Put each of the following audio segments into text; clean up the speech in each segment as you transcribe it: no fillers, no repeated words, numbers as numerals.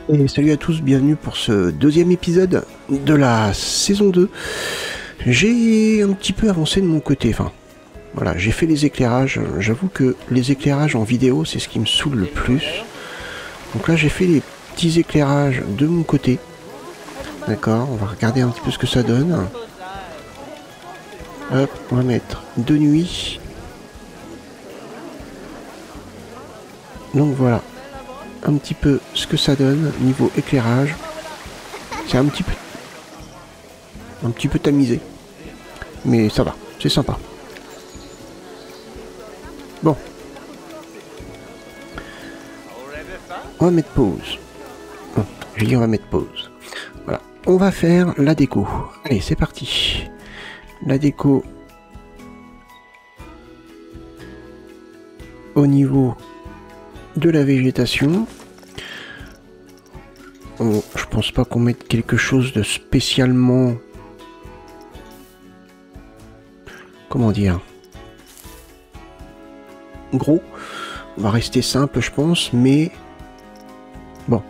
Et salut à tous, bienvenue pour ce deuxième épisode de la saison 2. J'ai un petit peu avancé de mon côté, enfin, voilà, j'ai fait les éclairages. J'avoue que les éclairages en vidéo, c'est ce qui me saoule le plus. Donc là, j'ai fait les petits éclairages de mon côté. D'accord, on va regarder un petit peu ce que ça donne. Hop, on va mettre de nuit. Donc voilà, un petit peu ce que ça donne niveau éclairage. C'est un petit peu tamisé, mais ça va, c'est sympa. Bon, on va mettre pause. Bon, je dis on va mettre pause. Voilà, on va faire la déco. Allez, c'est parti. La déco au niveau de la végétation. Je pense pas qu'on mette quelque chose de spécialement... Comment dire, gros. On va rester simple, je pense, mais... Bon,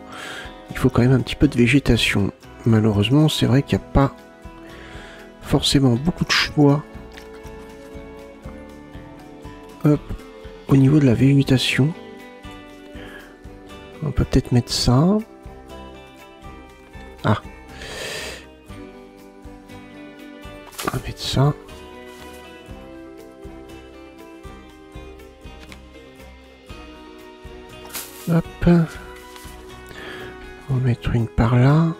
il faut quand même un petit peu de végétation. Malheureusement, c'est vrai qu'il n'y a pas forcément beaucoup de choix. Hop, au niveau de la végétation. On peut peut-être mettre ça. Ah. On va mettre ça. Hop. On va mettre une par là.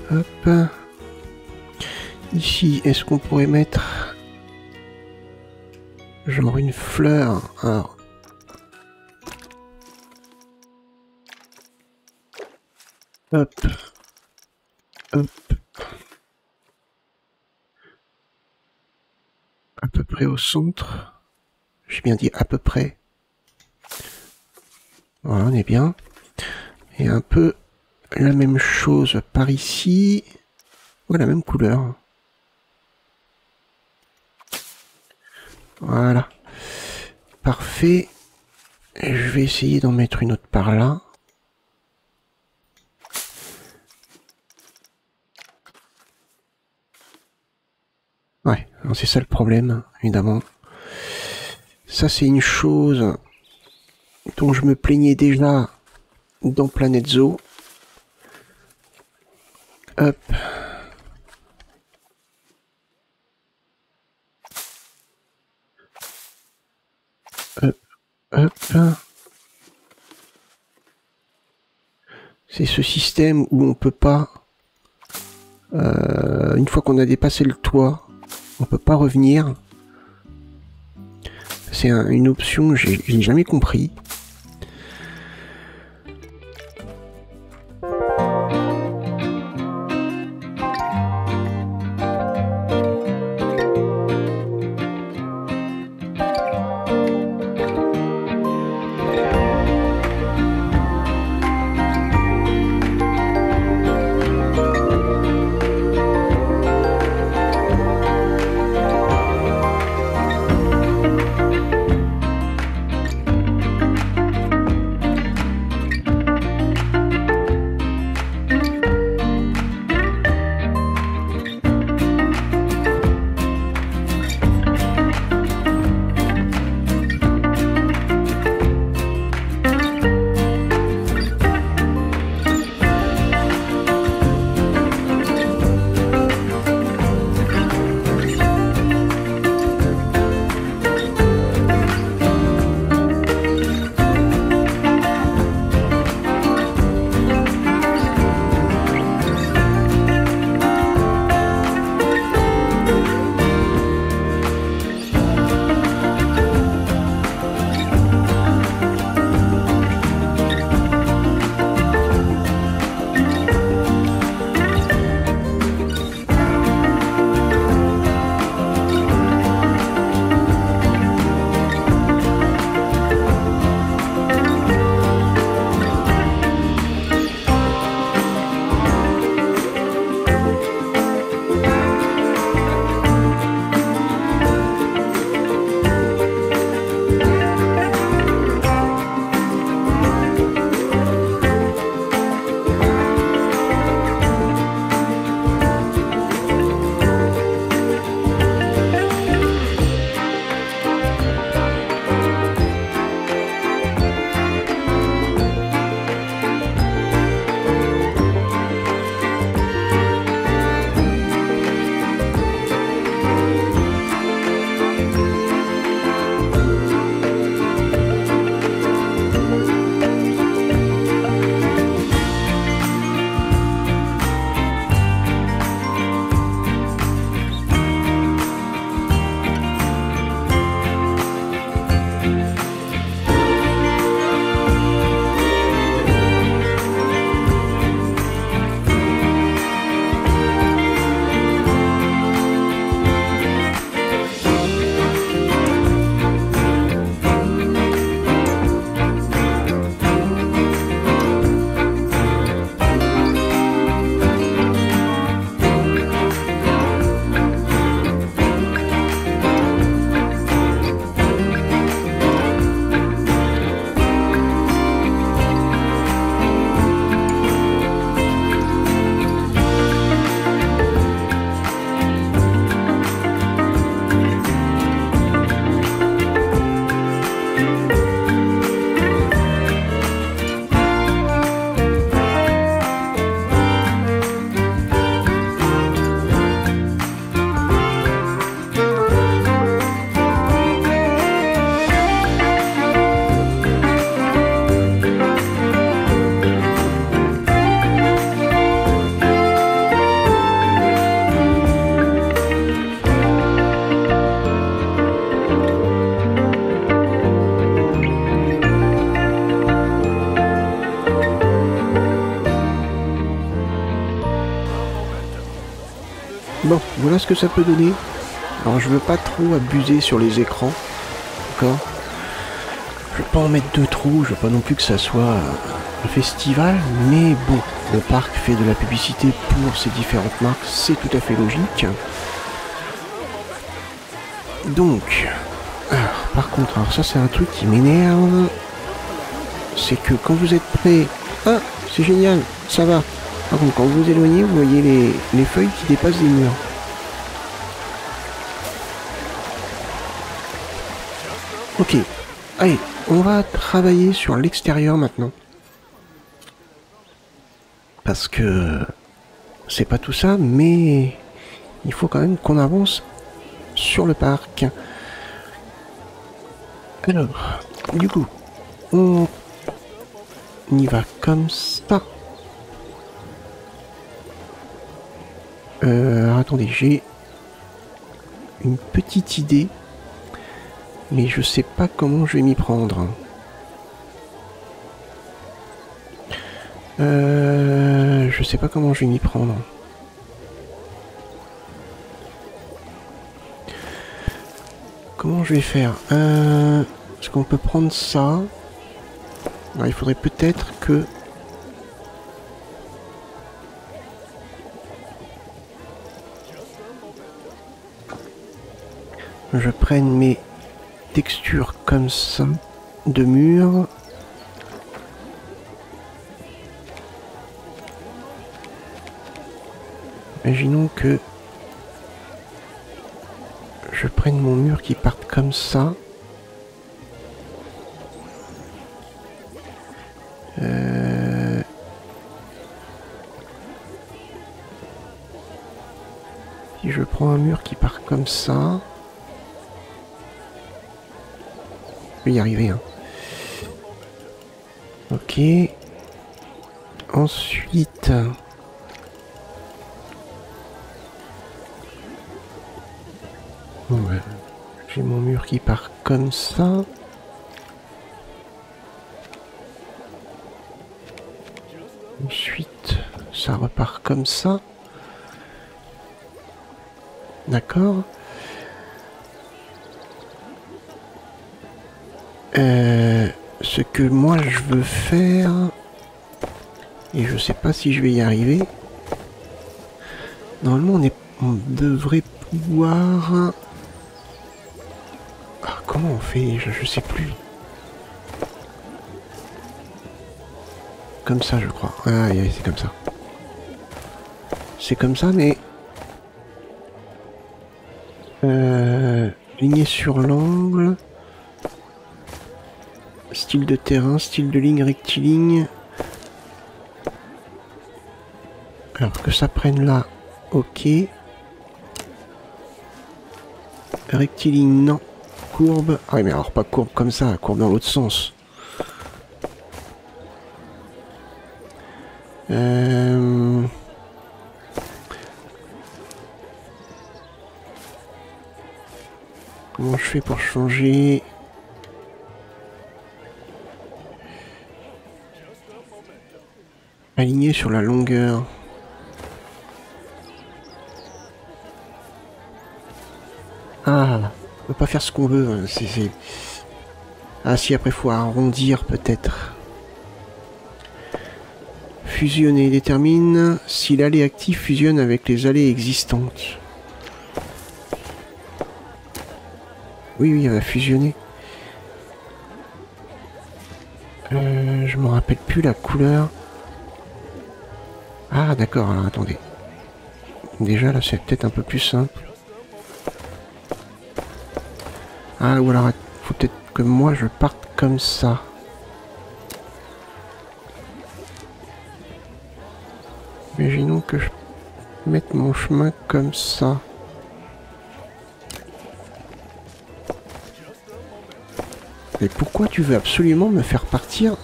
Hop. Ici, est-ce qu'on pourrait mettre genre une fleur? Alors, hop. Hop. À peu près au centre. J'ai bien dit à peu près. Voilà, on est bien. Et un peu la même chose par ici. Ouais, la même couleur. Voilà. Parfait. Je vais essayer d'en mettre une autre par là. Ouais, c'est ça le problème, évidemment. Ça, c'est une chose dont je me plaignais déjà dans Planet Zoo. Hop. Hop. Hop. C'est ce système où on peut pas... une fois qu'on a dépassé le toit, on peut pas revenir. C'est une option que j'ai jamais compris. Voilà ce que ça peut donner. Alors je veux pas trop abuser sur les écrans. D'accord. Je veux pas en mettre de trop, je veux pas non plus que ça soit un festival, mais bon, le parc fait de la publicité pour ses différentes marques, c'est tout à fait logique. Donc, alors, par contre, alors ça c'est un truc qui m'énerve, c'est que quand vous êtes prêt, ah, c'est génial, ça va. Par contre, quand vous vous éloignez, vous voyez les feuilles qui dépassent des murs. Ok, allez, on va travailler sur l'extérieur maintenant. Parce que c'est pas tout ça, mais il faut quand même qu'on avance sur le parc. Alors, du coup, on y va comme ça. Attendez, j'ai une petite idée, mais je sais pas comment je vais m'y prendre. Je sais pas comment je vais m'y prendre. Comment je vais faire? Est-ce qu'on peut prendre ça? Alors, il faudrait peut-être que... je prenne mes textures comme ça, de mur. Imaginons que je prenne mon mur qui parte comme ça. Si je prends un mur qui part comme ça, je vais y arriver. Hein. Ok. Ensuite, ouais. J'ai mon mur qui part comme ça. Ensuite, ça repart comme ça. D'accord. Ce que moi je veux faire, et je sais pas si je vais y arriver. Normalement, on devrait pouvoir... Ah, comment on fait? Je sais plus. Comme ça, je crois. Ah, c'est comme ça. C'est comme ça, mais... lignée sur l'angle. Style de terrain, style de ligne rectiligne. Alors que ça prenne là, ok. Rectiligne, non. Courbe. Ah oui, mais alors pas courbe comme ça, courbe dans l'autre sens. Comment je fais pour changer? Aligner sur la longueur. Ah, on peut pas faire ce qu'on veut. Ah si, après faut arrondir peut-être. Fusionner détermine si l'allée active fusionne avec les allées existantes. Oui, elle va fusionner. Je me rappelle plus la couleur. Ah d'accord, alors attendez. Déjà là c'est peut-être un peu plus simple. Ah ou alors faut peut-être que moi je parte comme ça. Imaginons que je mette mon chemin comme ça. Mais pourquoi tu veux absolument me faire partir?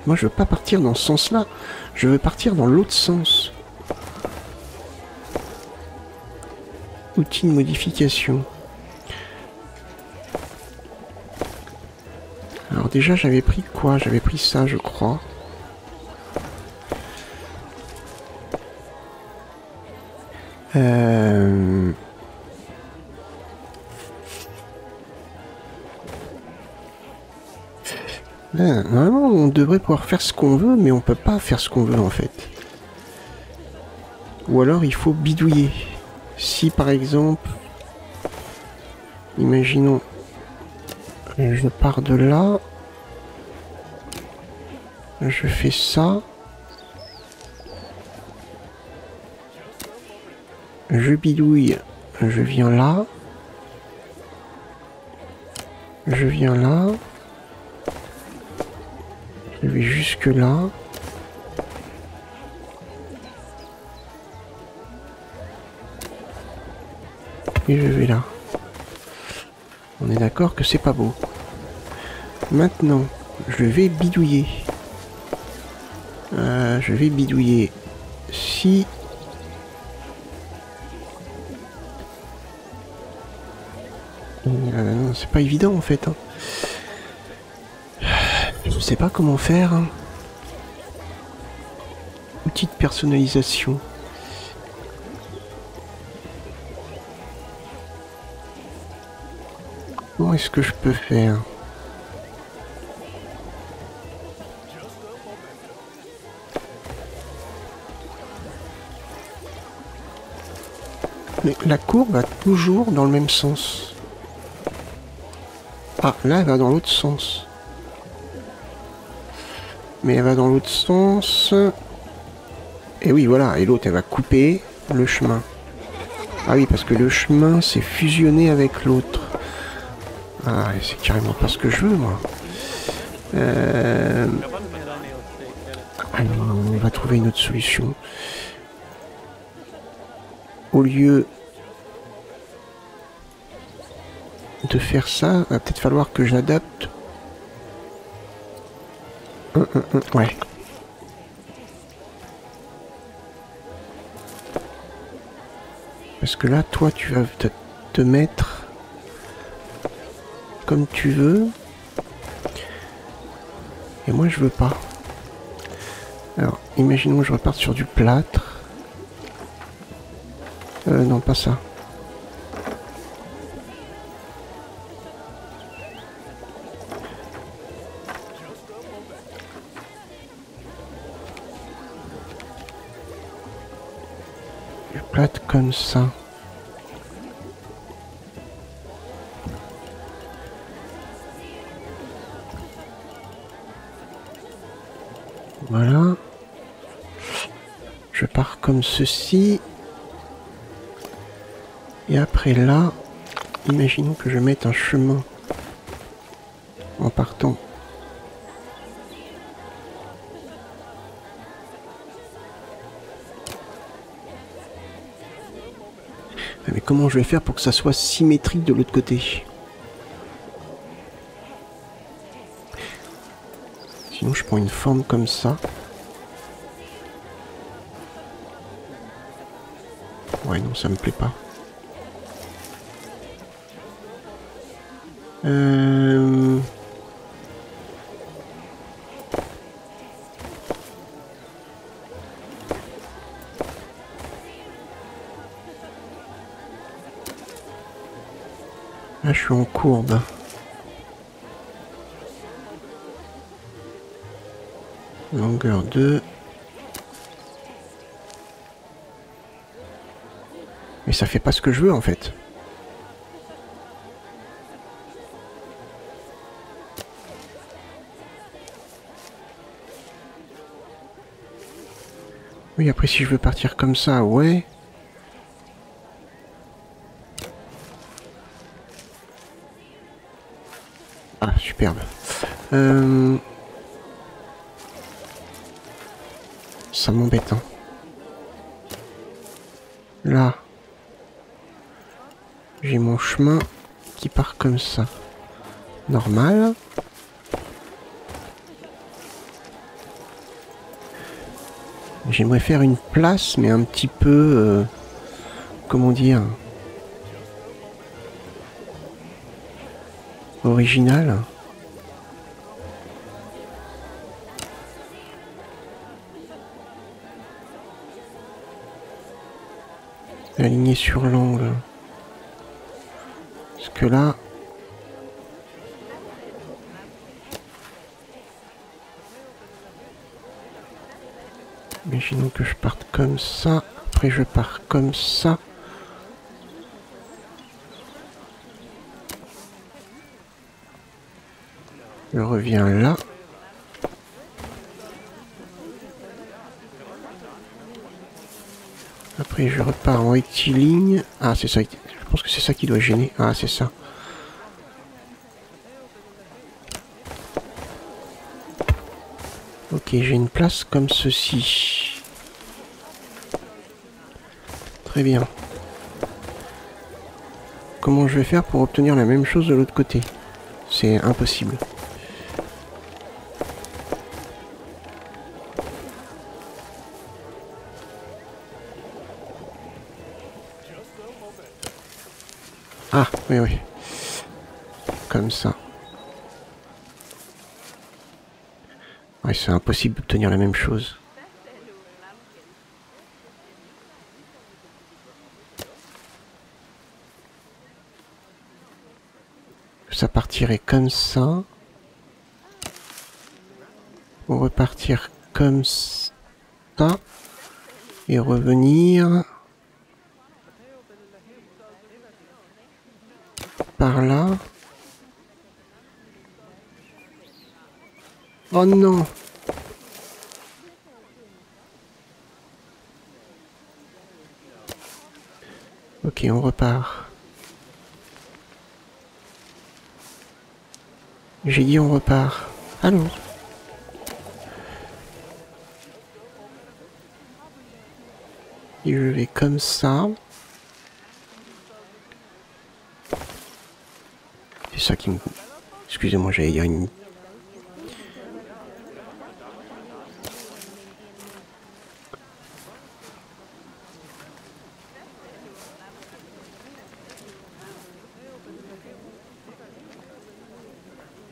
Moi je veux pas partir dans ce sens-là. Je veux partir dans l'autre sens. Outil de modification. Alors déjà j'avais pris quoi? J'avais pris ça je crois. Là, normalement, on devrait pouvoir faire ce qu'on veut, mais on peut pas faire ce qu'on veut en fait. Ou alors il faut bidouiller. Si par exemple, imaginons, je pars de là, je fais ça, je bidouille, je viens là, je viens là, je vais jusque là. Et je vais là. On est d'accord que c'est pas beau. Maintenant, je vais bidouiller. Je vais bidouiller. Si... non, c'est pas évident en fait. Hein. Je sais pas comment faire. Hein. Outil de personnalisation. Comment est-ce que je peux faire? Mais la courbe va toujours dans le même sens. Ah, là, elle va dans l'autre sens. Mais elle va dans l'autre sens. Et oui, voilà. Et l'autre, elle va couper le chemin. Ah oui, parce que le chemin s'est fusionné avec l'autre. Ah, c'est carrément pas ce que je veux, moi. Alors, on va trouver une autre solution. Au lieu de faire ça, va peut-être falloir que j'adapte. Ouais. Parce que là, toi, tu vas te mettre comme tu veux. Et moi, je veux pas. Alors, imaginons que je reparte sur du plâtre. Non, pas ça. Du plâtre comme ça. Voilà. Je pars comme ceci. Et après là, imaginons que je mette un chemin en partant. Mais comment je vais faire pour que ça soit symétrique de l'autre côté? Sinon je prends une forme comme ça. Ouais, non, ça me plaît pas. Là, je suis en courbe. Longueur 2. Mais ça fait pas ce que je veux en fait. Oui, après si je veux partir comme ça, ouais. Ah, superbe. Ça m'embête, hein. Là, j'ai mon chemin qui part comme ça. Normal. J'aimerais faire une place, mais un petit peu... comment dire, original. Aligner sur l'angle. Parce que là... Imaginons que je parte comme ça. Après je pars comme ça. Je reviens là. Après je repars en rectiligne. Ah c'est ça, je pense que c'est ça qui doit gêner. Ah c'est ça. Ok, j'ai une place comme ceci. Très bien. Comment je vais faire pour obtenir la même chose de l'autre côté? C'est impossible. Ah, oui, oui. Comme ça. Ouais, c'est impossible d'obtenir la même chose. Ça partirait comme ça. Pour repartir comme ça. Et revenir... par là. Oh non! Ok, on repart. J'ai dit on repart. Allô? Et je vais comme ça. C'est ça qui me... Excusez-moi, j'allais dire une...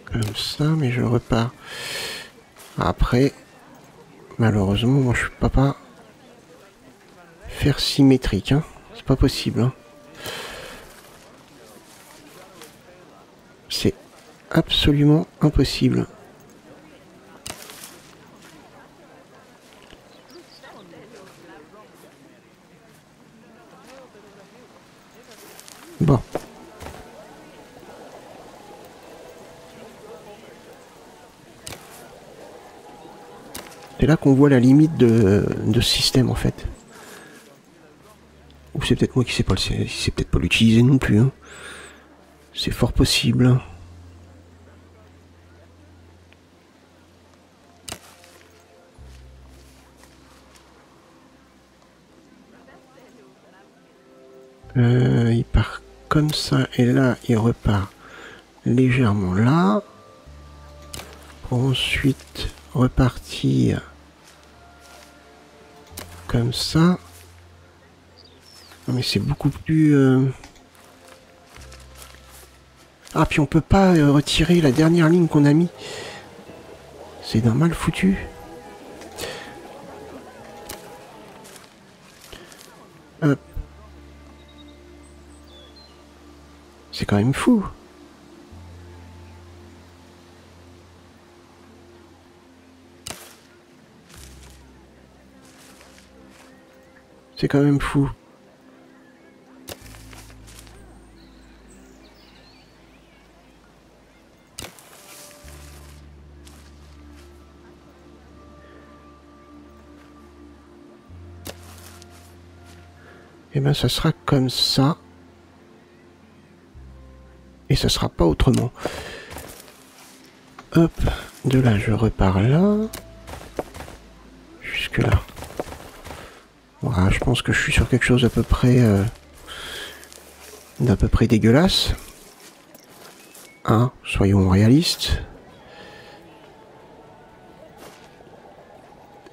Comme ça, mais je repars. Après, malheureusement, moi je peux pas faire symétrique. Hein. C'est pas possible. Hein. C'est absolument impossible. Bon. C'est là qu'on voit la limite de ce système en fait. Ou c'est peut-être moi qui sais pas c'est peut-être pas l'utiliser non plus. Hein. C'est fort possible. Il part comme ça et là il repart légèrement là. Pour ensuite repartir comme ça. Non, mais c'est beaucoup plus... Ah, puis on peut pas retirer la dernière ligne qu'on a mis. C'est d'un mal foutu. Hop. C'est quand même fou. C'est quand même fou. Et ben ça sera comme ça. Et ça sera pas autrement. Hop, de là je repars là. Jusque là. Voilà, je pense que je suis sur quelque chose d'à peu près dégueulasse. Hein, soyons réalistes.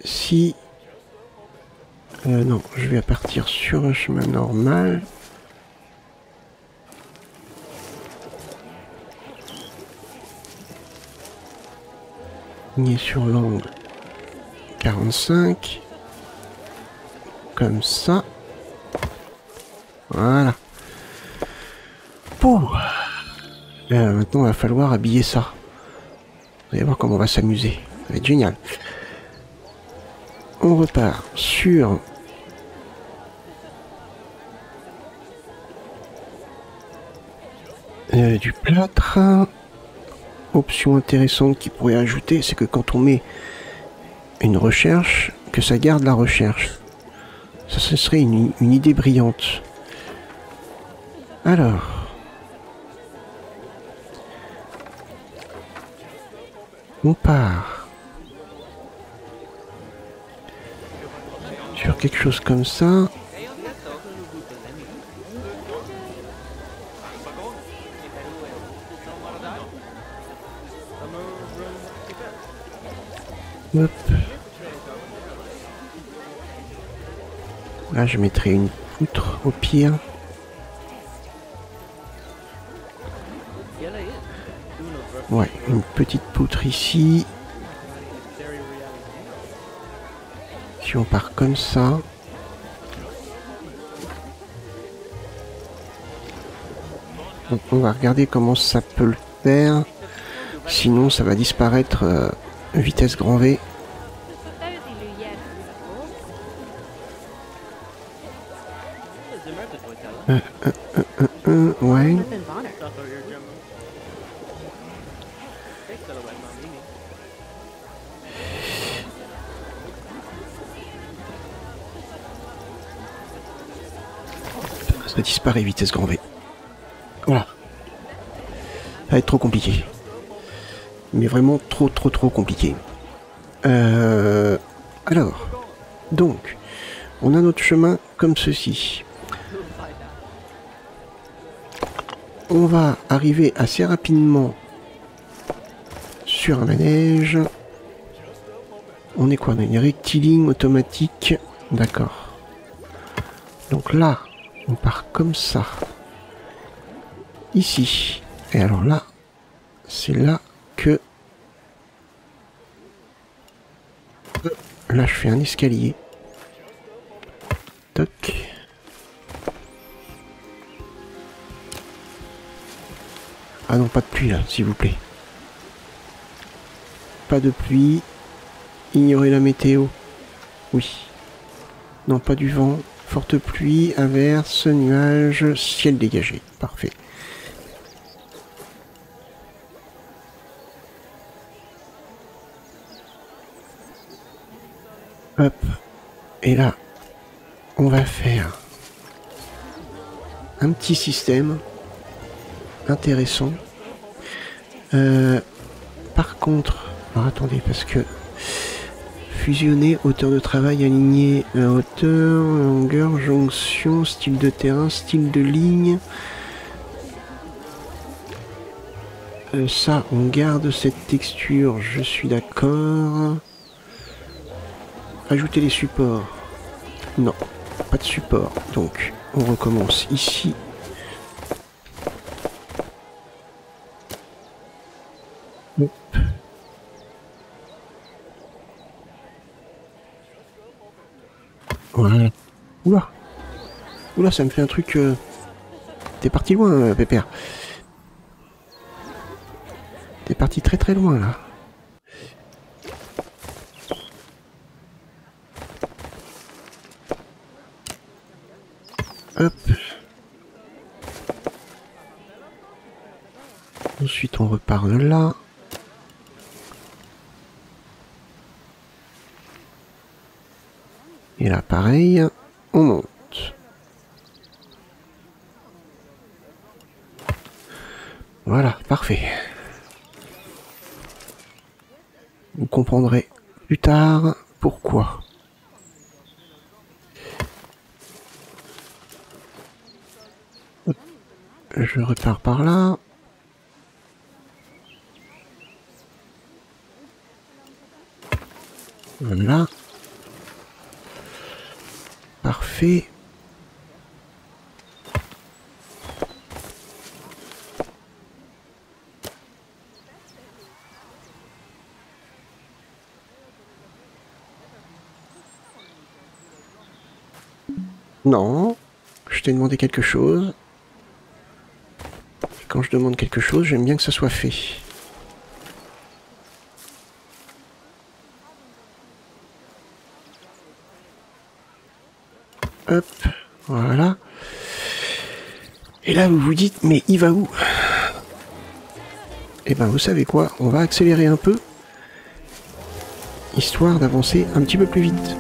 Si... non, je vais partir sur un chemin normal. Ligner sur l'angle 45. Comme ça. Voilà. Pouh. Maintenant, il va falloir habiller ça. Vous allez voir comment on va s'amuser. Ça va être génial. On repart sur... du plâtre. Option intéressante qui pourrait ajouter, c'est que quand on met une recherche, que ça garde la recherche. Ça, ce serait une idée brillante. Alors... on part sur quelque chose comme ça. Hop. Là, je mettrai une poutre au pire. Ouais, une petite poutre ici. Si on part comme ça. Donc on va regarder comment ça peut le faire. Sinon, ça va disparaître vitesse grand V. Ouais. Ça disparaît vitesse grand V. Voilà. Ça va être trop compliqué. Mais vraiment trop compliqué. Alors, donc, on a notre chemin comme ceci. On va arriver assez rapidement sur un manège. On est quoi? On a une rectiligne automatique. D'accord. Donc là, on part comme ça. Ici. Et alors là, c'est là que... là, je fais un escalier. Toc. Ah non, pas de pluie là, s'il vous plaît. Pas de pluie. Ignorer la météo. Oui. Non, pas du vent. Forte pluie, averse, nuage, ciel dégagé. Parfait. Hop. Et là, on va faire un petit système intéressant. Par contre, alors attendez, parce que fusionner, hauteur de travail alignée, hauteur, longueur, jonction, style de terrain, style de ligne. Ça, on garde cette texture, je suis d'accord. Ajouter les supports. Non, pas de support. Donc, on recommence ici. Hop. Voilà. Oula. Oula, ça me fait un truc... T'es parti loin, Pépère. T'es parti très loin, là. Hop. Ensuite, on repart de là. Et là, pareil, on monte. Voilà, parfait. Vous comprendrez plus tard pourquoi. Je repars par là. Voilà. Parfait. Non, je je t'ai demandé quelque chose. Quand je demande quelque chose, j'aime bien que ça soit fait. Hop, voilà. Et là, vous vous dites, mais il va où? Eh ben, vous savez quoi? On va accélérer un peu, histoire d'avancer un petit peu plus vite.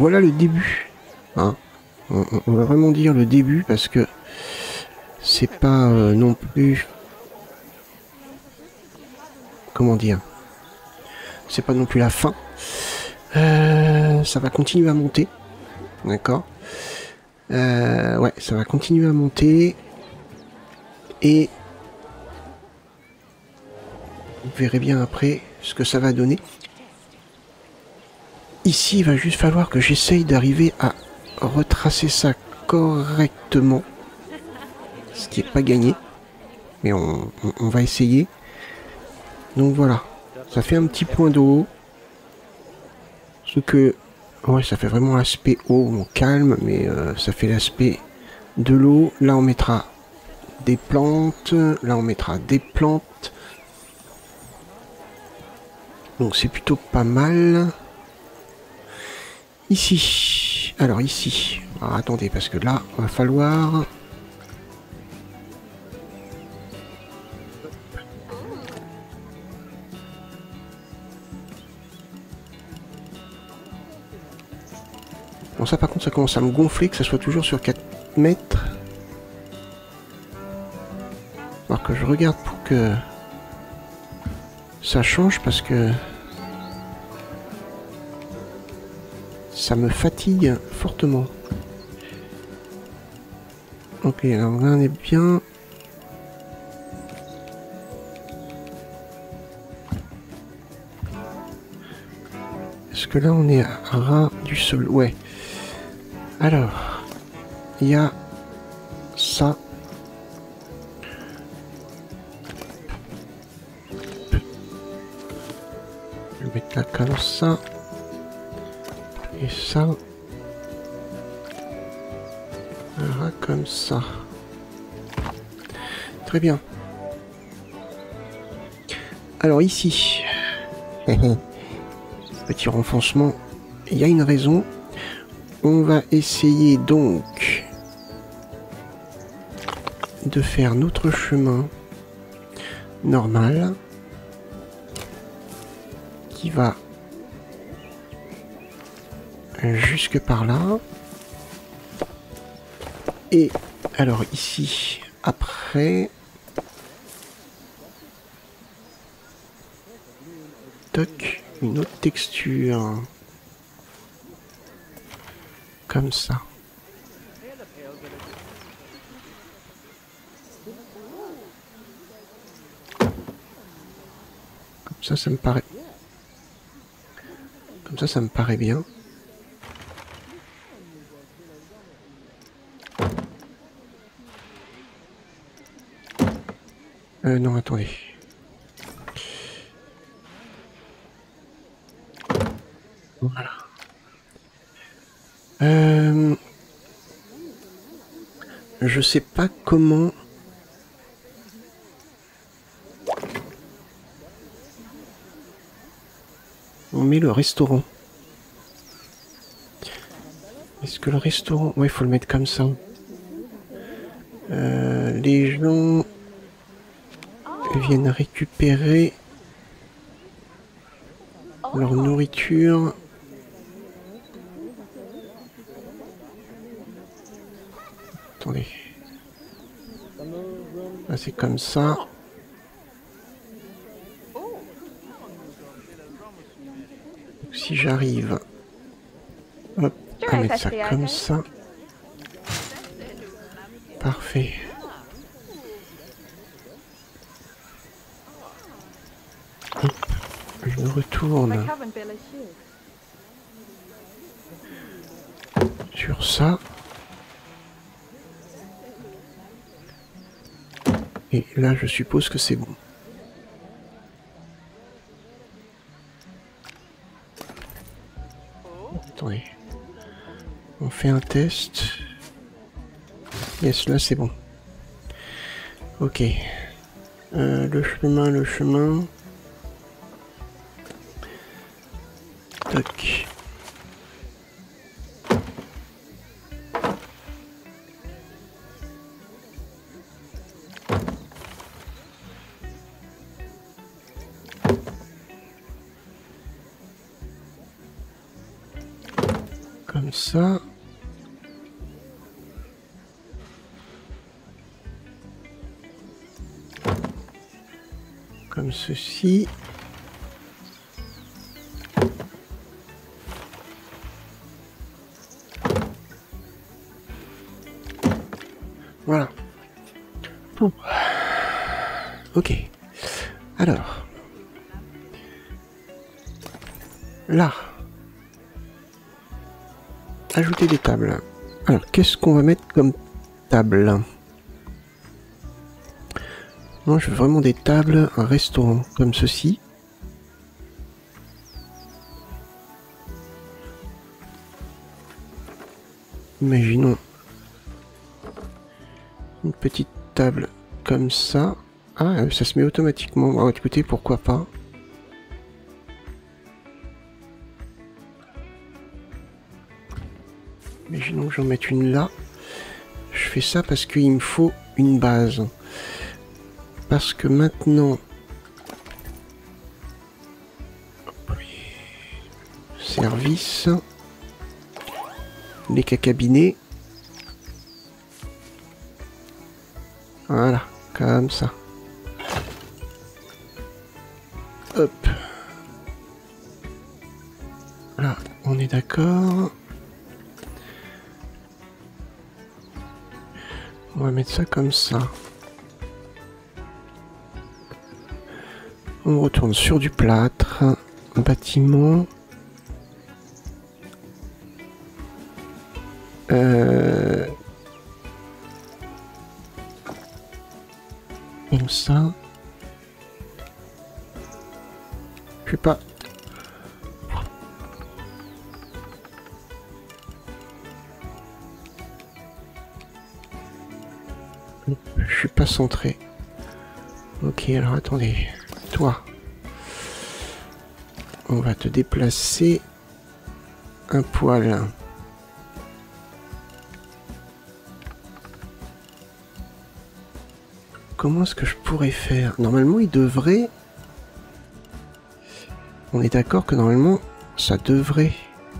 voilà le début. Hein. On va vraiment dire le début parce que c'est pas non plus... Comment dire? C'est pas non plus la fin. Ça va continuer à monter. D'accord. Ouais, ça va continuer à monter. Et vous verrez bien après ce que ça va donner. Ici, il va juste falloir que j'essaye d'arriver à retracer ça correctement. Ce qui n'est pas gagné. Mais on va essayer. Donc voilà. Ça fait un petit point de haut. Ce que... Ouais, ça fait vraiment l'aspect haut, on calme, mais ça fait l'aspect de l'eau. Là, on mettra des plantes. Là, on mettra des plantes. Donc c'est plutôt pas mal. Ici. Alors ici. Alors, attendez, parce que là, va falloir... Bon, ça par contre, ça commence à me gonfler, que ça soit toujours sur 4 mètres. Alors que je regarde pour que ça change, parce que ça me fatigue fortement. Ok, alors là on est bien. Est-ce que là on est à ras du sol? Ouais. Alors, il y a ça. Je vais mettre là comme ça. Et ça. Un ras comme ça. Très bien. Alors ici. Petit renfoncement. Il y a une raison. On va essayer donc de faire notre chemin normal qui va jusque par là. Et alors ici, après, toc, une autre texture. Comme ça. Comme ça me paraît... Comme ça me paraît bien. Non, attendez. Voilà. Je sais pas comment... On met le restaurant. Est-ce que le restaurant... Ouais, il faut le mettre comme ça. Les gens viennent récupérer leur nourriture. Attendez. Là, c'est comme ça. Donc, si j'arrive à mettre ça comme ça. Parfait. Hop, je me retourne sur ça. Et là, je suppose que c'est bon. Attendez. On fait un test. Yes, là, c'est bon. Ok. Le chemin. Toc. Comme ça. Comme ceci. Voilà. Bon. Ok. Alors. Là. Ajouter des tables. Alors, qu'est-ce qu'on va mettre comme table? Moi, je veux vraiment des tables, un restaurant comme ceci. Imaginons une petite table comme ça. Ah, ça se met automatiquement. Oh, écoutez, pourquoi pas. Imaginons que j'en mette une là. Je fais ça parce qu'il me faut une base. Parce que maintenant... Service. Les cabinets. Voilà, comme ça. Hop. Là, on est d'accord. On va mettre ça comme ça. On retourne sur du plâtre. Un bâtiment. Comme ça. Je sais pas. Je suis pas centré. Ok, alors attendez. Toi. On va te déplacer un poil. Comment est-ce que je pourrais faire? Normalement, il devrait... On est d'accord que normalement, ça devrait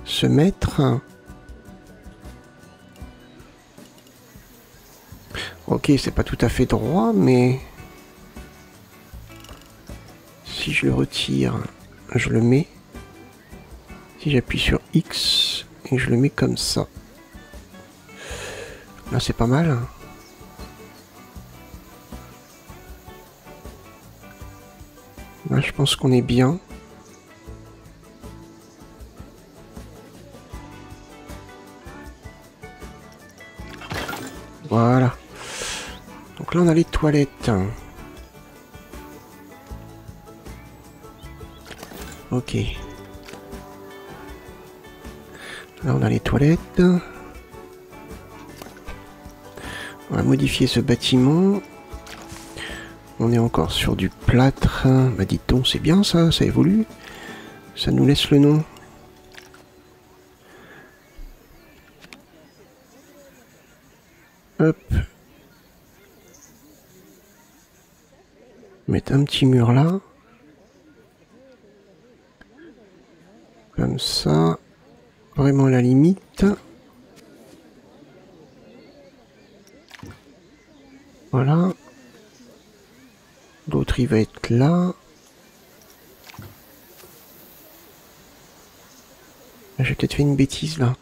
se mettre... Ok, c'est pas tout à fait droit, mais... Si je le retire, je le mets. Si j'appuie sur X, et je le mets comme ça. Là, c'est pas mal. Là, je pense qu'on est bien. Voilà. Donc là, on a les toilettes. Ok. Là, on a les toilettes. On va modifier ce bâtiment. On est encore sur du plâtre. Bah dites donc, c'est bien ça, ça évolue. Ça nous laisse le nom. Hop. Mettre un petit mur là. Comme ça. Vraiment à la limite. Voilà. L'autre, il va être là. J'ai peut-être fait une bêtise là.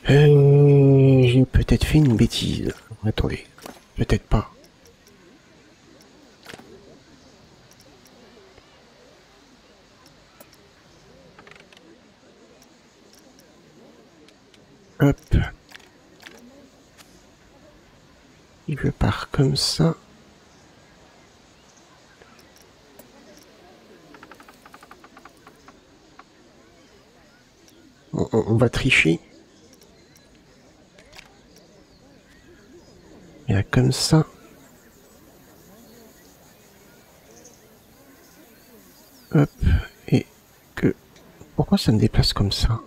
J'ai peut-être fait une bêtise. Attendez. Peut-être pas. Hop. Et je pars comme ça. On va tricher. Et là, comme ça. Hop. Et que... Pourquoi ça me déplace comme ça?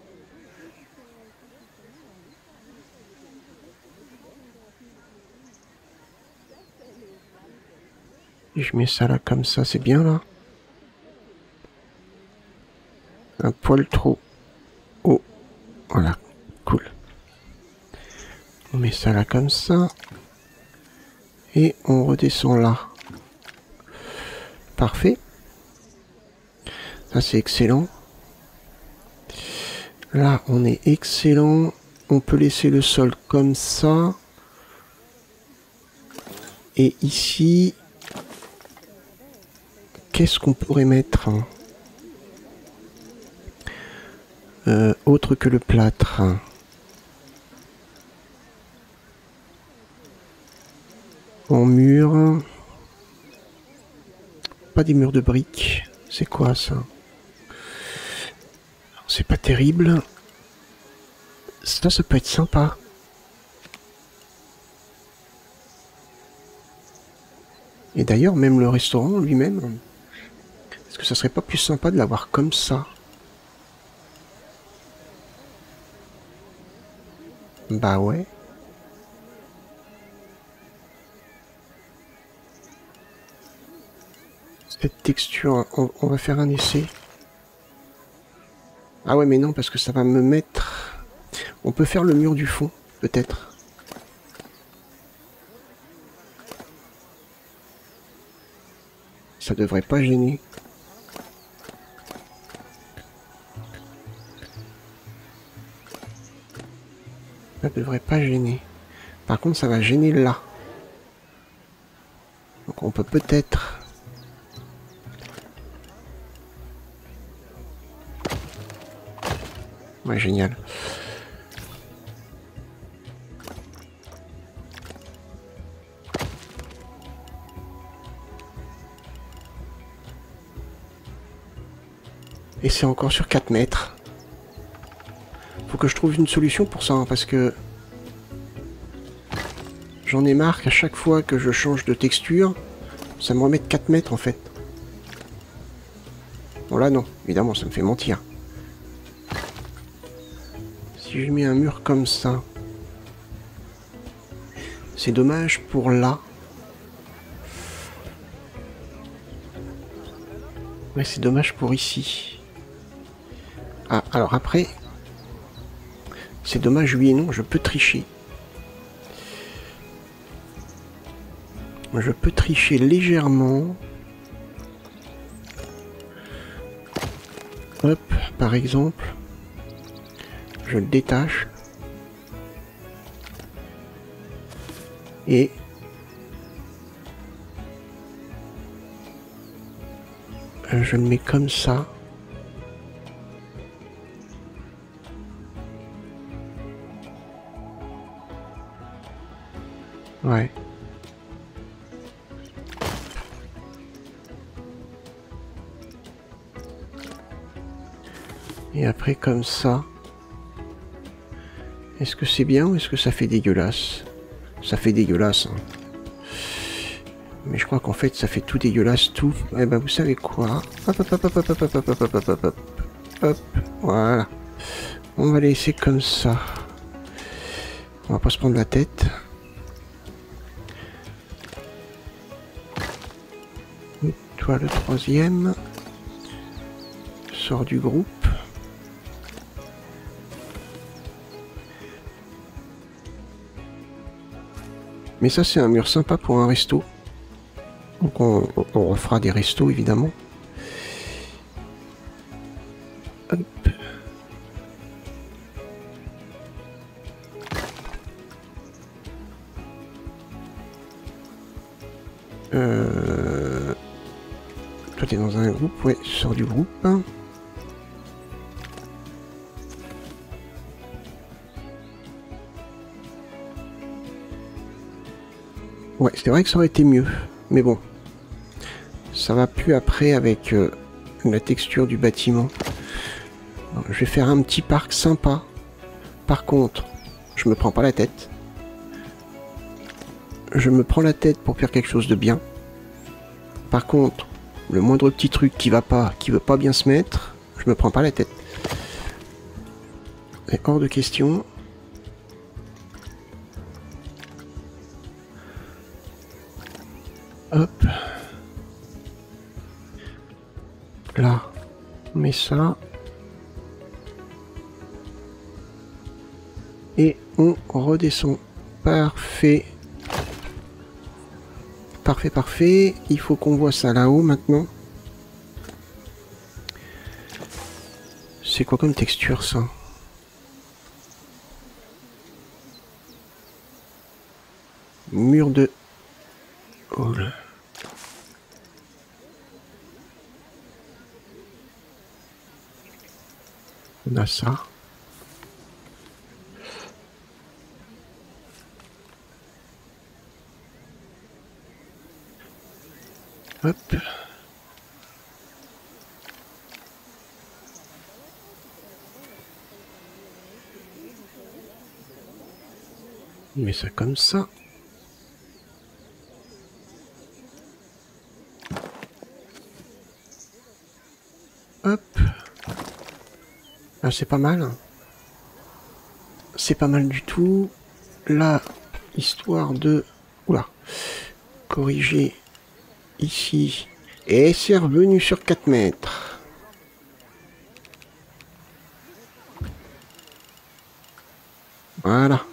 Et je mets ça là comme ça, c'est bien là. Un poil trop haut. Voilà, cool. On met ça là comme ça. Et on redescend là. Parfait. Ça c'est excellent. Là on est excellent. On peut laisser le sol comme ça. Et ici, qu'est-ce qu'on pourrait mettre autre que le plâtre? En mur. Pas des murs de briques. C'est quoi ça? C'est pas terrible. Ça peut être sympa. Et d'ailleurs, même le restaurant lui-même, est-ce que ça serait pas plus sympa de l'avoir comme ça? Bah ouais. Cette texture, on va faire un essai. Ah ouais, mais non, parce que ça va me mettre... On peut faire le mur du fond, peut-être. Ça devrait pas gêner. Ça devrait pas gêner. Par contre, ça va gêner là. Donc on peut peut-être... Ouais, génial. Et c'est encore sur 4 mètres. Faut que je trouve une solution pour ça, hein, parce que... J'en ai marre qu'à chaque fois que je change de texture, ça me remette 4 mètres en fait. Bon là non, évidemment ça me fait mentir. Si je mets un mur comme ça... C'est dommage pour là. Ouais, c'est dommage pour ici. Ah, alors après... C'est dommage, oui et non, je peux tricher. Je peux tricher légèrement. Hop, par exemple. Je le détache. Et... je le mets comme ça. Ouais. Et après comme ça. Est-ce que c'est bien ou est-ce que ça fait dégueulasse? Ça fait dégueulasse. Hein. Mais je crois qu'en fait ça fait tout dégueulasse tout. Eh ben vous savez quoi? Hop hop hop hop hop hop hop hop hop hop hop hop. Hop. Voilà. On va laisser comme ça. On va pas se prendre la tête. Et toi le troisième. Sors du groupe. Mais ça c'est un mur sympa pour un resto. Donc on refera des restos évidemment. Hop. Toi t'es dans un groupe, ouais, sors du groupe. Ouais, c'est vrai que ça aurait été mieux, mais bon. Ça va plus après avec la texture du bâtiment. Alors, je vais faire un petit parc sympa. Par contre, je me prends pas la tête. Je me prends la tête pour faire quelque chose de bien. Par contre, le moindre petit truc qui veut pas bien se mettre, je me prends pas la tête. C'est hors de question. Hop. Là, on met ça. on redescend. Parfait. Parfait, parfait. Il faut qu'on voit ça là-haut maintenant. C'est quoi comme texture ça? Mur de... Oh là. On a ça. Hop. On met ça comme ça. Hop. Ah, c'est pas mal. C'est pas mal du tout. Là, histoire de... Oula. Corriger ici. Et c'est revenu sur 4 mètres. Voilà.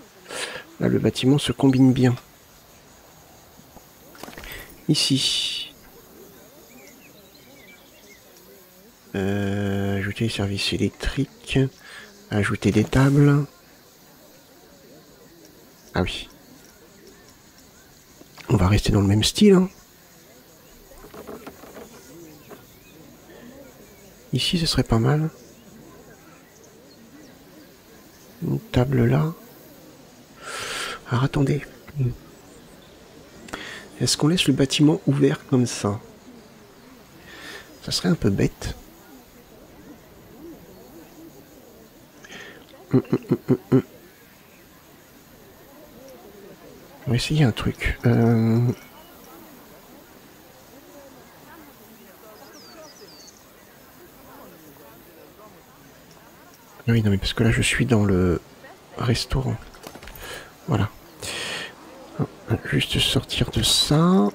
Là, le bâtiment se combine bien. Ici. Ajouter les services électriques. Ajouter des tables. Ah oui. On va rester dans le même style. Hein. Ici, ce serait pas mal. Une table là. Alors attendez. Est-ce qu'on laisse le bâtiment ouvert comme ça? Ça serait un peu bête. On va essayer un truc. Oui, non, mais parce que là, je suis dans le restaurant. Voilà. Juste sortir de ça.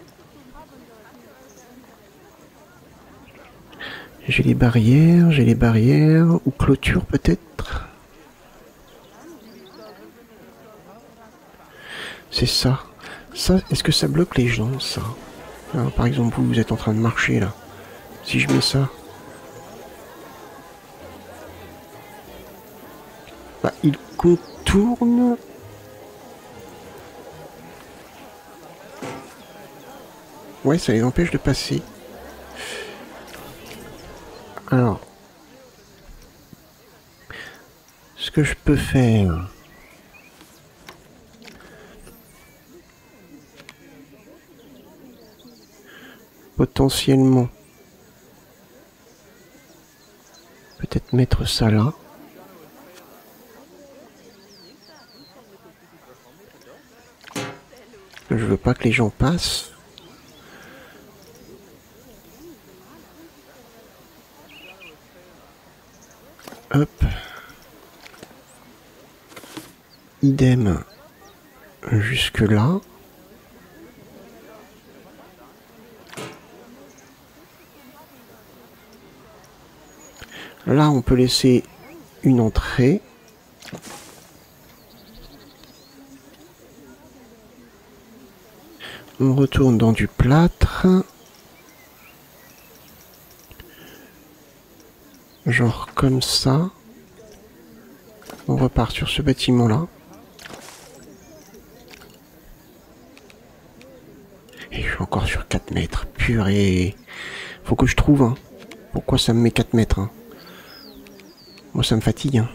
J'ai les barrières, ou clôture peut-être. C'est ça. Ça, est-ce que ça bloque les gens, ça? Alors, par exemple, vous êtes en train de marcher, là. Si je mets ça... Bah, il contourne... Ouais, ça les empêche de passer. Alors... Ce que je peux faire... Potentiellement... Peut-être mettre ça là. Je veux pas que les gens passent. Hop. Idem. Jusque là. Là, on peut laisser une entrée. On retourne dans du plâtre. Genre comme ça. On repart sur ce bâtiment-là. Et je suis encore sur 4 mètres. Purée. Faut que je trouve. Hein. Pourquoi ça me met 4 mètres hein. Moi, ça me fatigue. Hein.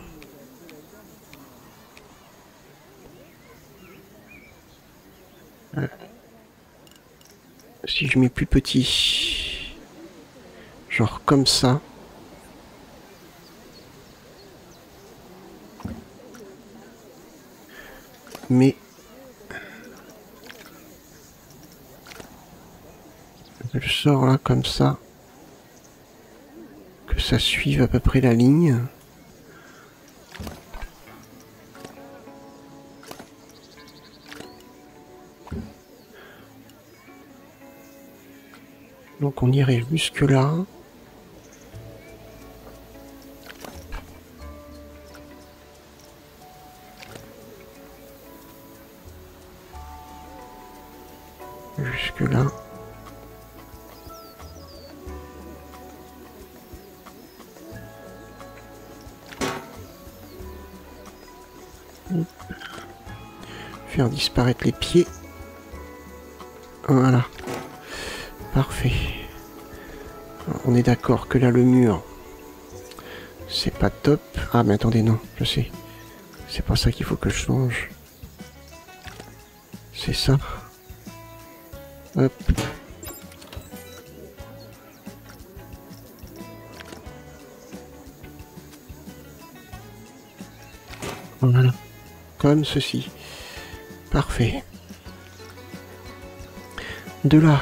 Si je mets plus petit. Genre comme ça. Mais... Je sors là comme ça. Que ça suive à peu près la ligne. Donc on irait jusque là. Jusque là. Faire disparaître les pieds. Voilà. Parfait. On est d'accord que là le mur, c'est pas top. Ah mais attendez, non, je sais. C'est pas ça qu'il faut que je change. C'est ça. Hop. Voilà. Comme ceci. Parfait. De là,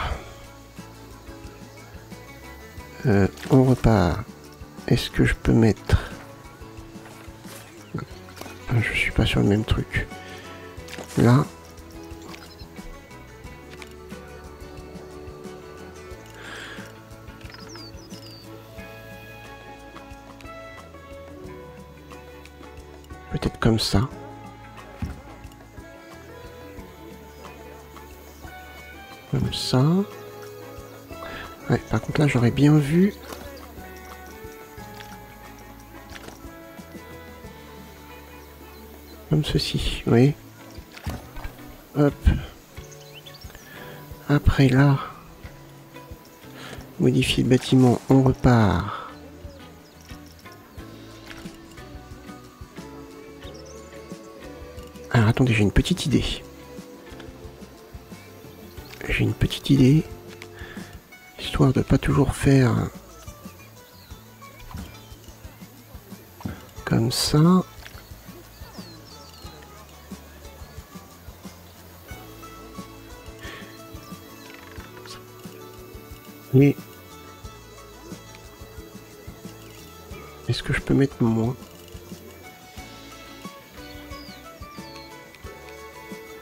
on repart. Est-ce que je peux mettre... Je suis pas sur le même truc. Là. Peut-être comme ça. Comme ça. Ouais, par contre là j'aurais bien vu. Comme ceci, vous voyez. Hop. Après là, modifier le bâtiment, on repart. Alors attendez, j'ai une petite idée. J'ai une petite idée. Histoire de pas toujours faire comme ça. Et est-ce que je peux mettre moins?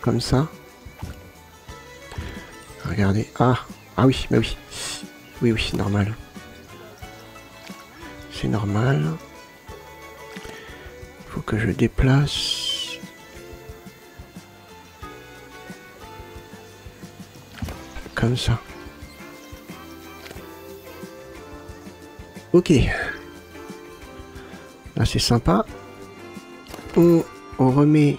Comme ça. Regardez. Ah oui, bah oui. Oui, c'est normal. C'est normal. Faut que je déplace. Comme ça. Ok. Là, c'est sympa. On remet...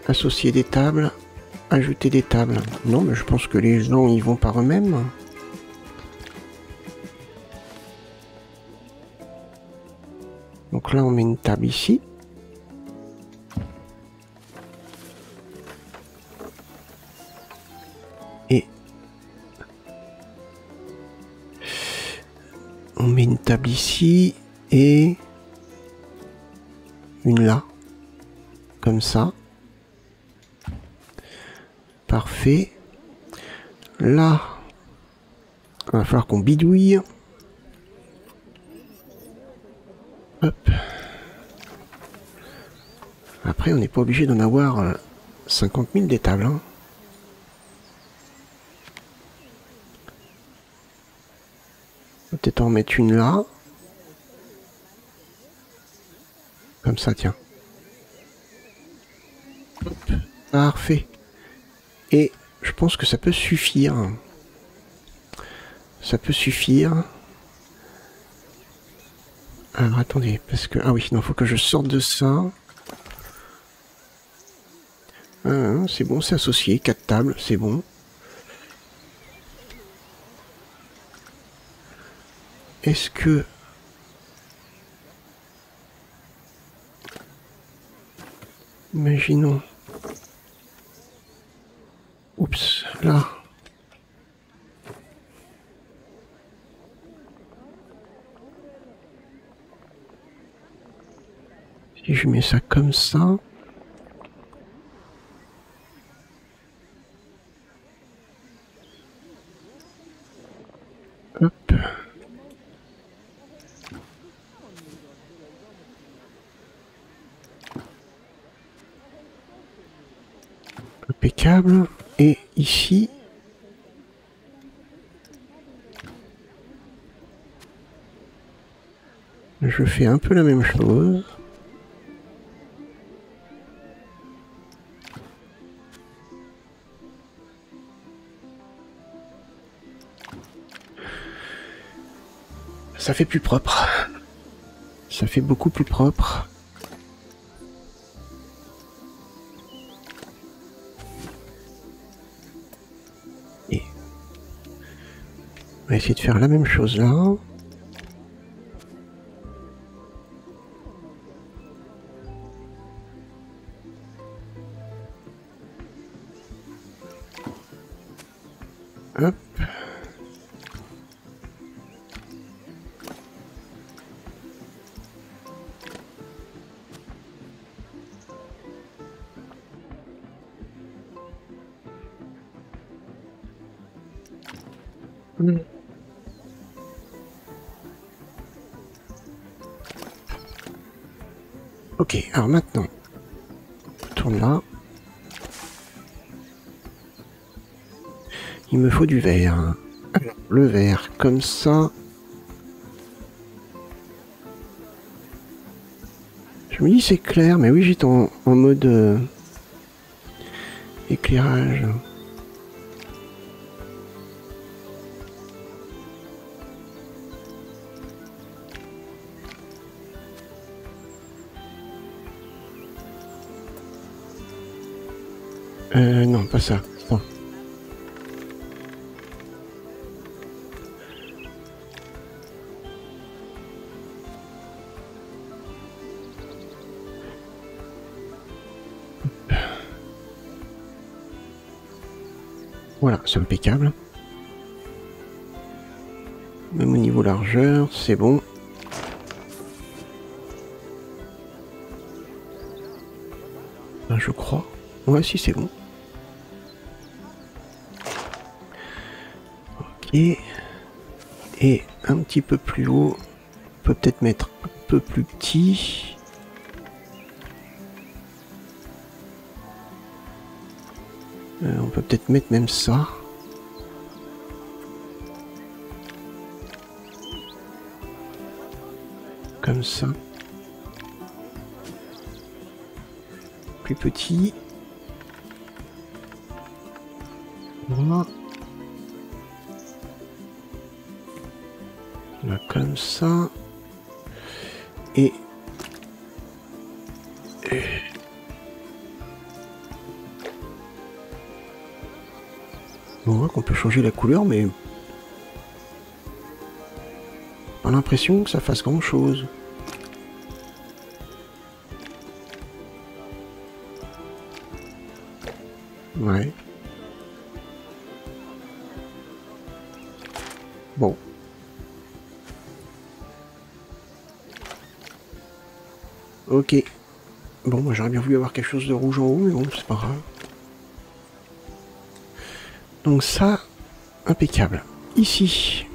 Associer des tables. Ajouter des tables. Non, mais je pense que les gens y vont par eux-mêmes. Donc là, on met une table ici. Et on met une table ici et une là. Comme ça. Parfait. Là, il va falloir qu'on bidouille. Hop. Après, on n'est pas obligé d'en avoir 50 000 des tables. Hein. Peut-être en mettre une là. Comme ça, tiens. Hop. Parfait. Et je pense que ça peut suffire. Ça peut suffire. Alors attendez, parce que... Ah oui, non, faut que je sorte de ça. Ah, c'est bon, c'est associé. 4 tables, c'est bon. Est-ce que... Imaginons... Oups, là. Si je mets ça comme ça. Hop. Impeccable. Et ici... Je fais un peu la même chose. ça fait plus propre. Ça fait beaucoup plus propre. Et on va essayer de faire la même chose là. Hop. Ok, alors maintenant, on tourne là. Il me faut du verre. Alors, le verre, comme ça. Je me dis c'est clair, mais oui, j'étais en mode éclairage. Non, pas ça. Non. Voilà, c'est impeccable. Même au niveau largeur, c'est bon. Ben, je crois. Ouais, si, c'est bon. Ok. Et un petit peu plus haut, on peut peut-être mettre un peu plus petit. On peut peut-être mettre même ça. Comme ça. Plus petit. Voilà. Là, comme ça. Et... on voit qu'on peut changer la couleur, mais... pas l'impression que ça fasse grand chose. Ouais. Bon. Ok. Bon, moi j'aurais bien voulu avoir quelque chose de rouge en haut, mais bon, c'est pas grave. Donc ça, impeccable. Ici.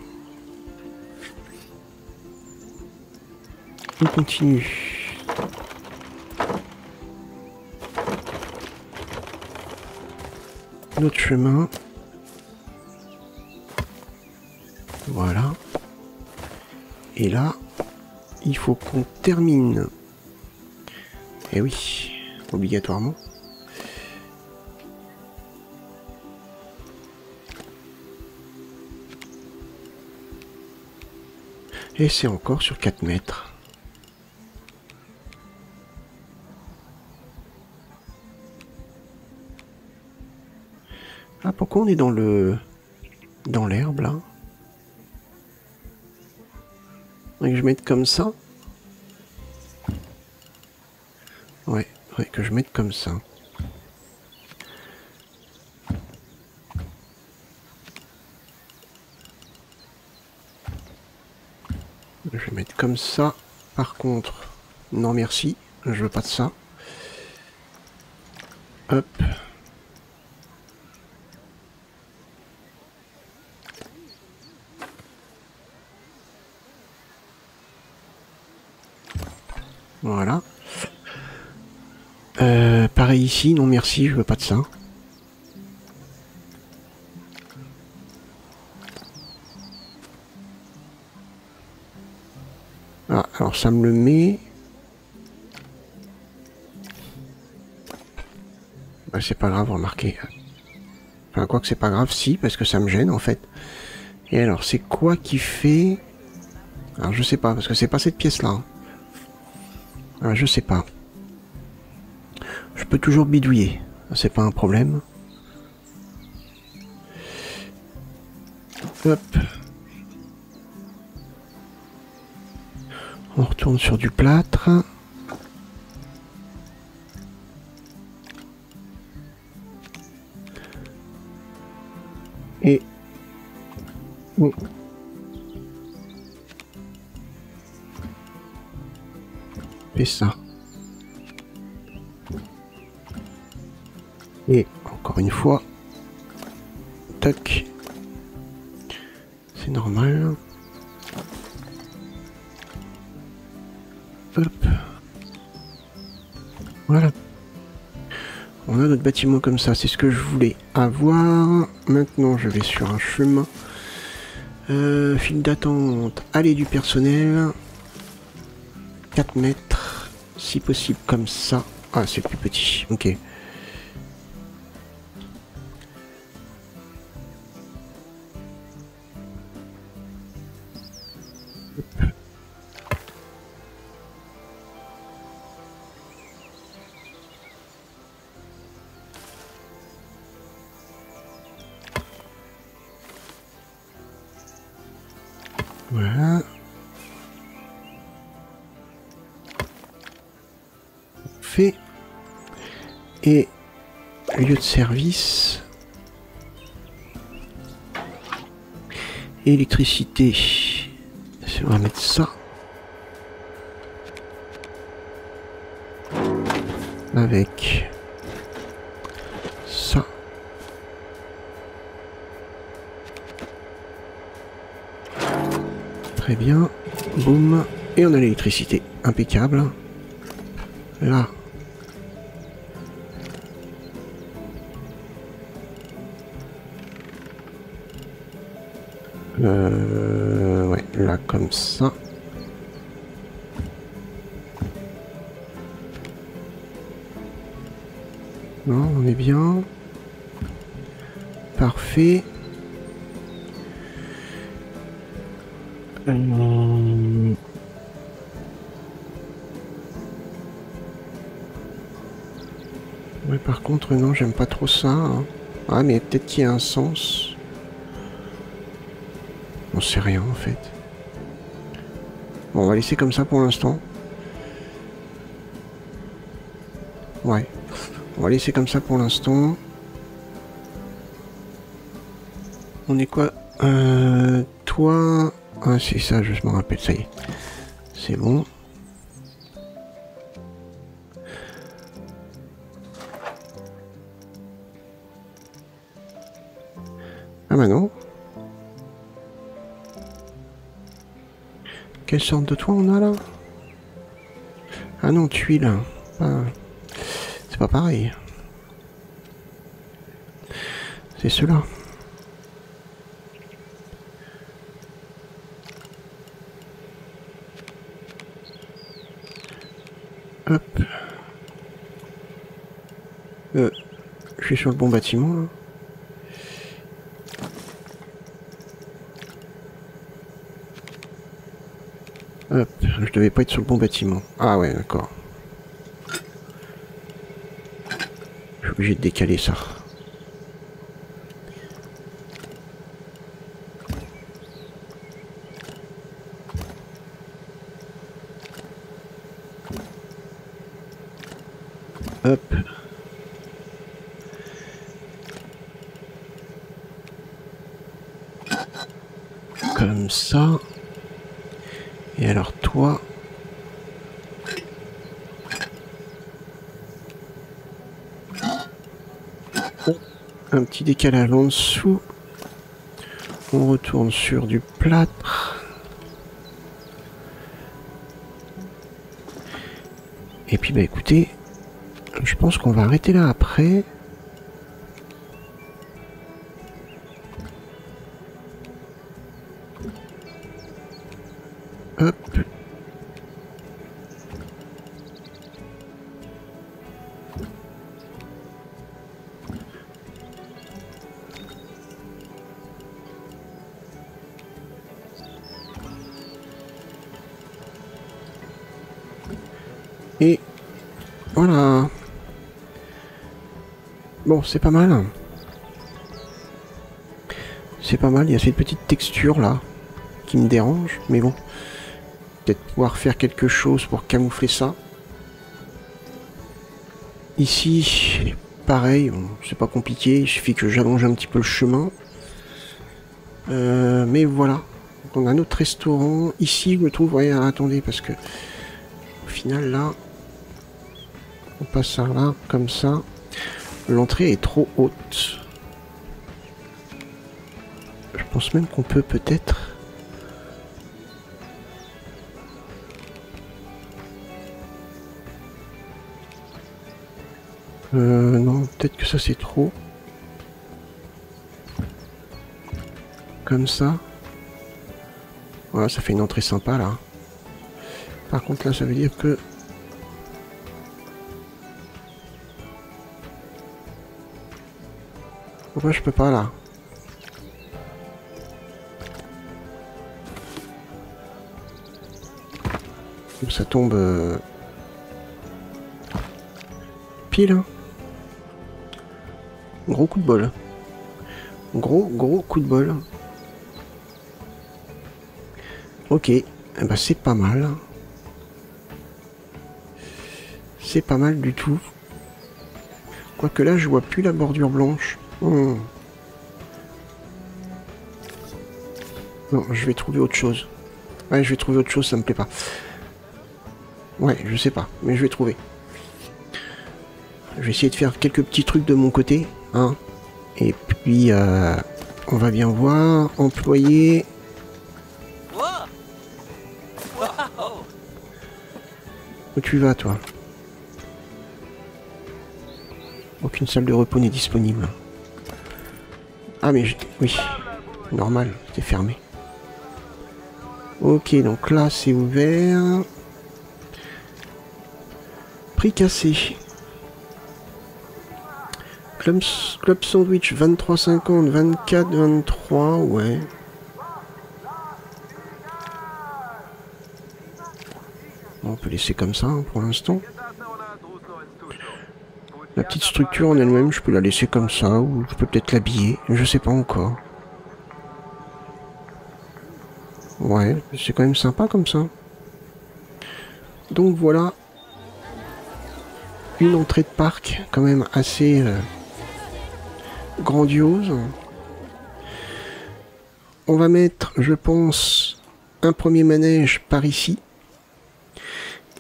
On continue. Notre chemin. Voilà. Et là, il faut qu'on termine. Eh oui, obligatoirement. Et c'est encore sur 4 mètres. Ah, pourquoi on est dans l'herbe là? Et que je mette comme ça? Ouais, que je mette comme ça. Je vais mettre comme ça. Par contre, non merci, je veux pas de ça. Hop. Voilà. Pareil ici, non merci, je veux pas de ça. Ah, alors ça me le met... bah, c'est pas grave, remarquez. Enfin, quoi que c'est pas grave, si, parce que ça me gêne, en fait. Et alors, c'est quoi qui fait... Alors je sais pas, parce que c'est pas cette pièce-là. Hein. Alors, je sais pas. Je peux toujours bidouiller, c'est pas un problème. Hop. On retourne sur du plâtre. Et... Bon. Et ça. Et encore une fois. Tac. C'est normal. Hop. Voilà. On a notre bâtiment comme ça, c'est ce que je voulais avoir. Maintenant, je vais sur un chemin. File d'attente, allée du personnel. 4 mètres, si possible comme ça. Ah, c'est plus petit, ok. Voilà. Fait. Et lieu de service. Électricité. On va mettre ça. Avec ça. Très bien. Boum. Et on a l'électricité. Impeccable. Là. Ouais, là comme ça. Non, on est bien. Parfait. Ouais, par contre, non, j'aime pas trop ça. Hein. Ah, mais peut-être qu'il y a un sens. On sait rien, en fait. Bon, on va laisser comme ça pour l'instant. Ouais. On va laisser comme ça pour l'instant. On est quoi toi... Ah, c'est ça, je me rappelle, ça y est. C'est bon. Ah bah non. Quelle sorte de toit on a là? Ah non, tuile. Ah, c'est pas pareil. C'est ceux-là. Hop. Je suis sur le bon bâtiment là. Hop, je devais pas être sur le bon bâtiment. Ah ouais, d'accord. Je suis obligé de décaler ça. Hop. Comme ça. Et alors toi... Oh, un petit décalage en dessous. On retourne sur du plâtre. Et puis bah écoutez, je pense qu'on va arrêter là après. Hop. Voilà. Bon, c'est pas mal. C'est pas mal, il y a cette petite texture là qui me dérange, mais bon. Peut-être pouvoir faire quelque chose pour camoufler ça. Ici, pareil, bon, c'est pas compliqué, il suffit que j'allonge un petit peu le chemin. Mais voilà. Donc on a notre restaurant. Ici, je me trouve, ouais, attendez, parce que au final là, on passe par là, comme ça. L'entrée est trop haute. Je pense même qu'on peut peut-être... non, peut-être que ça c'est trop. Comme ça. Voilà, ça fait une entrée sympa là. Par contre là, ça veut dire que... Pourquoi je peux pas là? Ça tombe... pile. Gros coup de bol. Gros coup de bol. Ok, eh ben, c'est pas mal. C'est pas mal du tout. Quoique là, je vois plus la bordure blanche. Non, je vais trouver autre chose. Ouais, je vais trouver autre chose, ça me plaît pas. Ouais, je sais pas, mais je vais trouver. Je vais essayer de faire quelques petits trucs de mon côté, hein. Et puis, on va bien voir. Employé. Où tu vas, toi? Aucune salle de repos n'est disponible. Ah, mais oui. Normal, c'était fermé. Ok, donc là, c'est ouvert. Prix cassé. Club Sandwich, 23,50, 24, 23, ouais. Bon, on peut laisser comme ça, hein, pour l'instant. La petite structure en elle-même, je peux la laisser comme ça, ou je peux peut-être l'habiller, je sais pas encore. Ouais, c'est quand même sympa comme ça. Donc voilà. Une entrée de parc, quand même assez... grandiose. On va mettre, je pense, un premier manège par ici.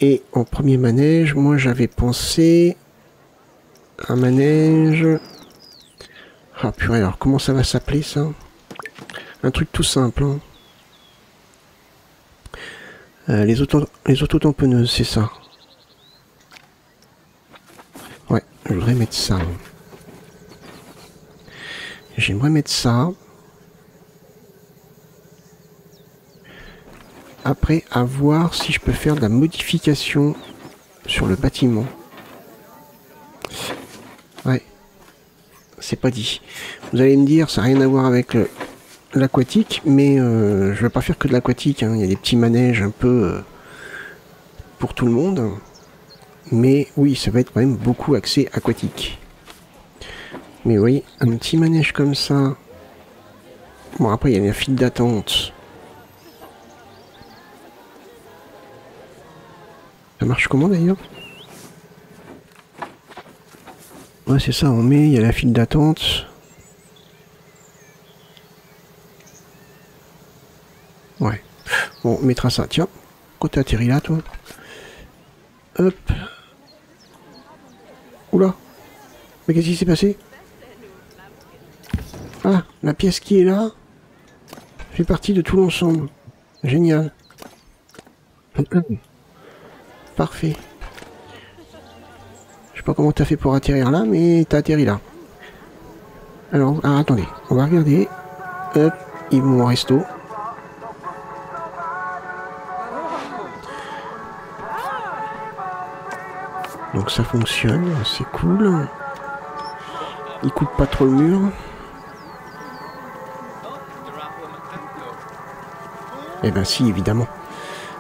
Et en premier manège, moi j'avais pensé un manège... Ah purée, alors comment ça va s'appeler ça? Un truc tout simple. Hein. Les autotamponneuses, c'est ça. Ouais, je voudrais mettre ça. J'aimerais mettre ça. Après, à voir si je peux faire de la modification sur le bâtiment. Ouais. C'est pas dit. Vous allez me dire, ça n'a rien à voir avec l'aquatique, mais je vais pas faire que de l'aquatique. Hein. Il y a des petits manèges un peu pour tout le monde. Mais oui, ça va être quand même beaucoup axé aquatique. Mais oui, un petit manège comme ça. Bon, après, il y a la file d'attente. Ça marche comment d'ailleurs? Ouais, c'est ça, on met, il y a la file d'attente. Ouais. Bon, on mettra ça. Tiens, quand t'es atterri là, toi? Hop. Oula. Mais qu'est-ce qui s'est passé? Ah, la pièce qui est là fait partie de tout l'ensemble. Génial. Parfait. Je sais pas comment t'as fait pour atterrir là, mais t'as atterri là. Alors, attendez, on va regarder. Hop, ils vont au resto. Donc ça fonctionne, c'est cool. Il coupe pas trop le mur. Eh ben si, évidemment.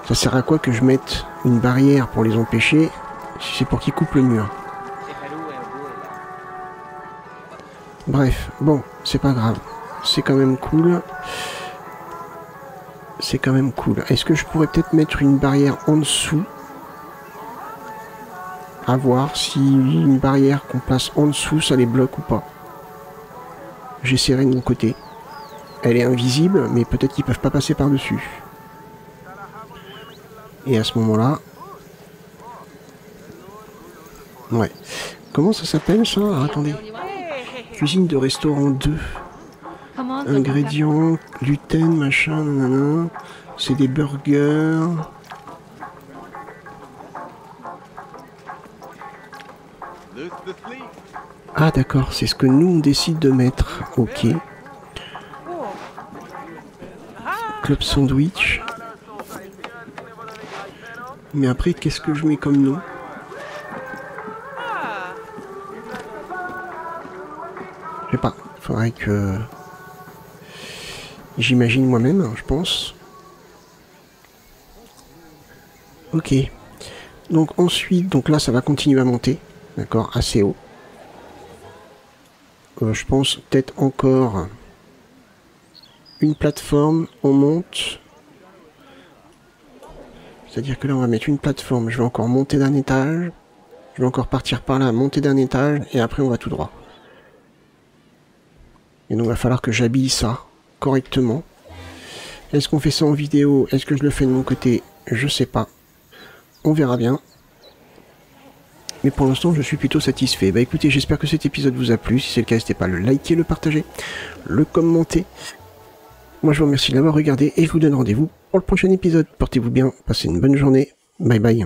Ça sert à quoi que je mette une barrière pour les empêcher? Si c'est pour qu'il coupe le mur. Bref, bon, c'est pas grave. C'est quand même cool. C'est quand même cool. Est-ce que je pourrais peut-être mettre une barrière en dessous? À voir si une barrière qu'on place en dessous, ça les bloque ou pas. J'essaierai de mon côté. Elle est invisible, mais peut-être qu'ils peuvent pas passer par-dessus. Et à ce moment-là... Ouais. Comment ça s'appelle ça? Ah, attendez. Cuisine de restaurant 2. Ingrédients, gluten, machin, nanana. C'est des burgers. Ah d'accord, c'est ce que nous on décide de mettre. Ok. Club sandwich. Mais après, qu'est-ce que je mets comme nom? Je sais pas. Faudrait que... J'imagine moi-même, je pense. Ok. Donc ensuite, donc là ça va continuer à monter. D'accord, assez haut. Je pense peut-être encore une plateforme, on monte. C'est-à-dire que là on va mettre une plateforme, je vais encore monter d'un étage. Je vais encore partir par là, monter d'un étage, et après on va tout droit. Et donc il va falloir que j'habille ça correctement. Est-ce qu'on fait ça en vidéo? Est-ce que je le fais de mon côté? Je sais pas. On verra bien. Mais pour l'instant, je suis plutôt satisfait. Bah écoutez, j'espère que cet épisode vous a plu. Si c'est le cas, n'hésitez pas à le liker, le partager, le commenter. Moi, je vous remercie de l'avoir regardé et je vous donne rendez-vous pour le prochain épisode. Portez-vous bien, passez une bonne journée. Bye bye.